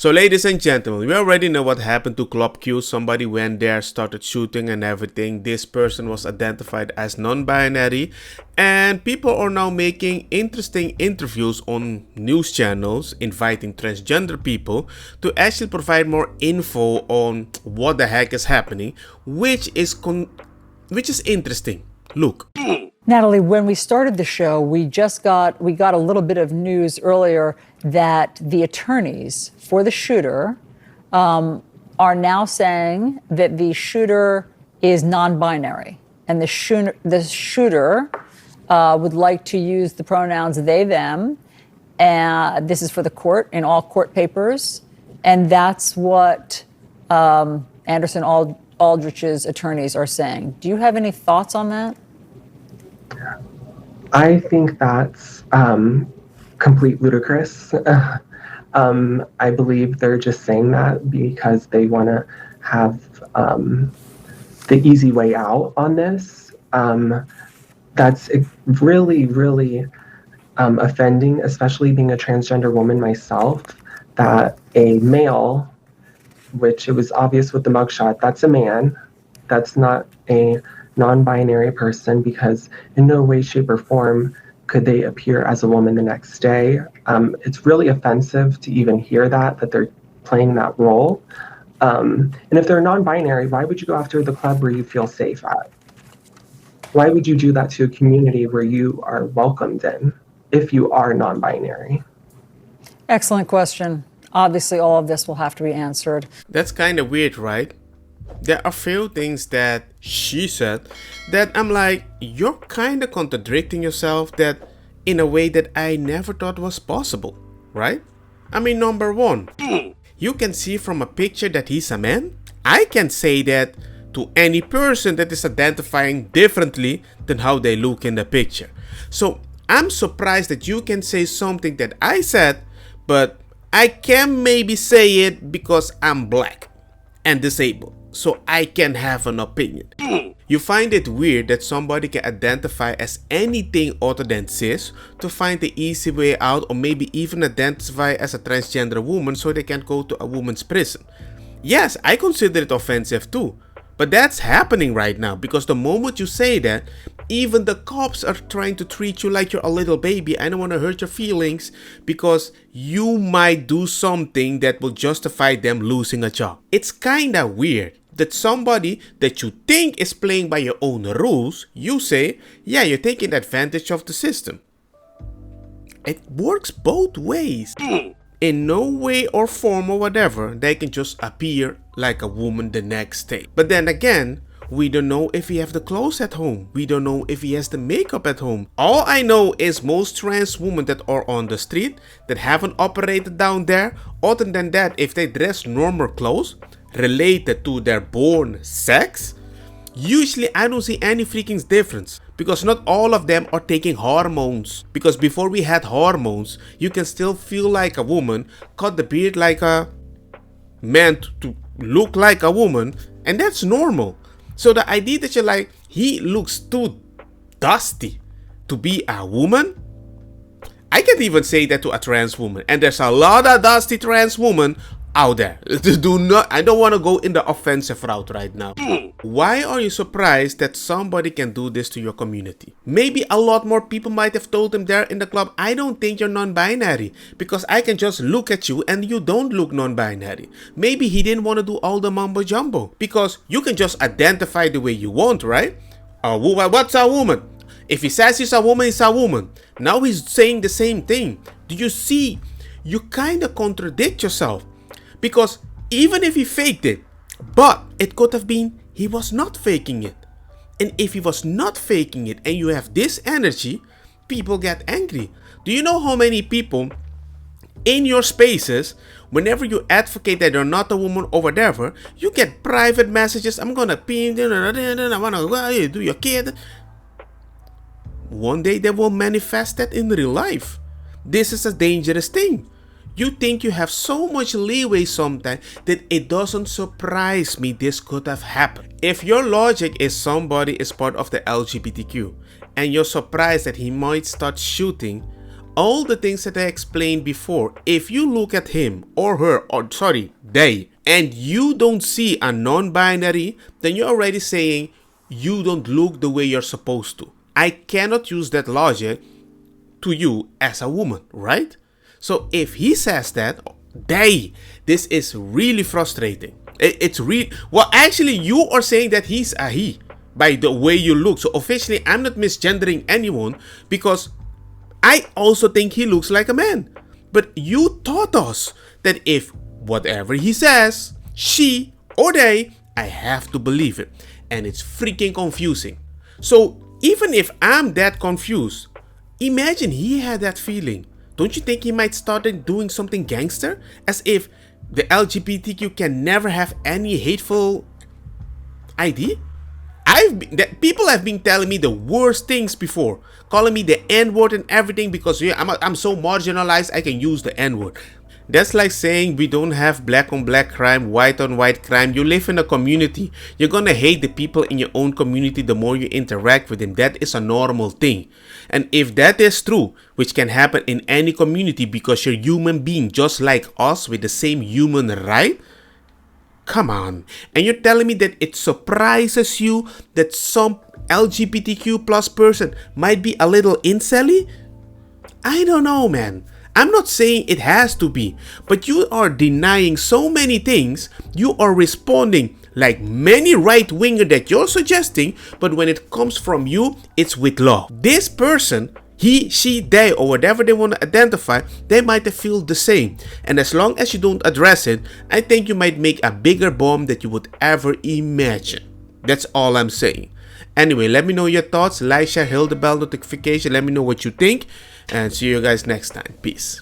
So ladies and gentlemen, we already know what happened to Club Q. Somebody went there, started shooting and everything. This person was identified as non-binary, and people are now making interesting interviews on news channels, inviting transgender people to actually provide more info on what the heck is happening, which is interesting. Look. Natalie, when we started the show, we got a little bit of news earlier that the attorneys for the shooter are now saying that the shooter is non-binary, and the shooter would like to use the pronouns they, them, and this is for the court in all court papers, and that's what Anderson Aldrich's attorneys are saying. Do you have any thoughts on that? I think that's complete ludicrous. I believe they're just saying that because they want to have the easy way out on this. That's really, really offending, especially being a transgender woman myself, that a male, which it was obvious with the mugshot, that's a man, that's not a non-binary person, because in no way, shape, or form could they appear as a woman the next day. It's really offensive to even hear that they're playing that role. And if they're non-binary, why would you go after the club where you feel safe at? Why would you do that to a community where you are welcomed in if you are non-binary? Excellent question. Obviously, all of this will have to be answered. That's kind of weird, right? There are few things that she said that I'm like, you're kind of contradicting yourself, that in a way that I never thought was possible, right? I mean, number one, you can see from a picture that he's a man. I can say that to any person that is identifying differently than how they look in the picture. So I'm surprised that you can say something that I said, but I can maybe say it because I'm black and disabled, so I can have an opinion. You find it weird that somebody can identify as anything other than cis to find the easy way out, or maybe even identify as a transgender woman so they can go to a woman's prison. Yes, I consider it offensive too, but that's happening right now, because the moment you say that, even the cops are trying to treat you like you're a little baby. I don't want to hurt your feelings because you might do something that will justify them losing a job. It's kinda weird that somebody that you think is playing by your own rules, you say, yeah, you're taking advantage of the system. It works both ways. In no way or form or whatever, they can just appear like a woman the next day. But then again, we don't know if he has the clothes at home. We don't know if he has the makeup at home. All I know is most trans women that are on the street that haven't operated down there, other than that, if they dress normal clothes related to their born sex, usually I don't see any freaking difference, because not all of them are taking hormones. Because before we had hormones, you can still feel like a woman, cut the beard like a man to look like a woman, and that's normal. So the idea that you're like, he looks too dusty to be a woman, I can't even say that to a trans woman, and there's a lot of dusty trans women out there. I don't want to go in the offensive route right now. Why are you surprised that somebody can do this to your community? Maybe a lot more people might have told him there in the club, I don't think you're non-binary, because I can just look at you and you don't look non-binary. Maybe he didn't want to do all the mumbo jumbo, because you can just identify the way you want, right? What's a woman? If he says he's a woman, he's a woman. Now he's saying the same thing. Do you see? You kind of contradict yourself. Because even if he faked it, but it could have been he was not faking it. And if he was not faking it and you have this energy, people get angry. Do you know how many people in your spaces, whenever you advocate that you're not a woman or whatever, you get private messages, I'm gonna pin, I wanna do your kid. One day they will manifest that in real life. This is a dangerous thing. You think you have so much leeway sometimes that it doesn't surprise me this could have happened. If your logic is somebody is part of the LGBTQ and you're surprised that he might start shooting, all the things that I explained before, if you look at him or her, or sorry, they, and you don't see a non-binary, then you're already saying you don't look the way you're supposed to. I cannot use that logic to you as a woman, right? So if he says that, this is really frustrating. It's really, well, actually, you are saying that he's a he by the way you look. So officially, I'm not misgendering anyone because I also think he looks like a man. But you taught us that if whatever he says, she or they, I have to believe it. And it's freaking confusing. So even if I'm that confused, imagine he had that feeling. Don't you think he might start doing something gangster? As if the LGBTQ can never have any hateful ID? People have been telling me the worst things before, calling me the N-word and everything because I'm so marginalized I can use the N-word. That's like saying we don't have black on black crime, white on white crime. You live in a community. You're gonna hate the people in your own community the more you interact with them. That is a normal thing. And if that is true, which can happen in any community because you're a human being just like us with the same human right, come on. And you're telling me that it surprises you that some LGBTQ plus person might be a little incelly? I don't know, man. I'm not saying it has to be, but you are denying so many things. You are responding like many right-winger that you're suggesting, but when it comes from you, it's with love. This person, he, she, they, or whatever they want to identify, they might feel the same. And as long as you don't address it, I think you might make a bigger bomb that you would ever imagine. That's all I'm saying. Anyway, let me know your thoughts. Like, share, hit the bell notification. Let me know what you think. And see you guys next time. Peace.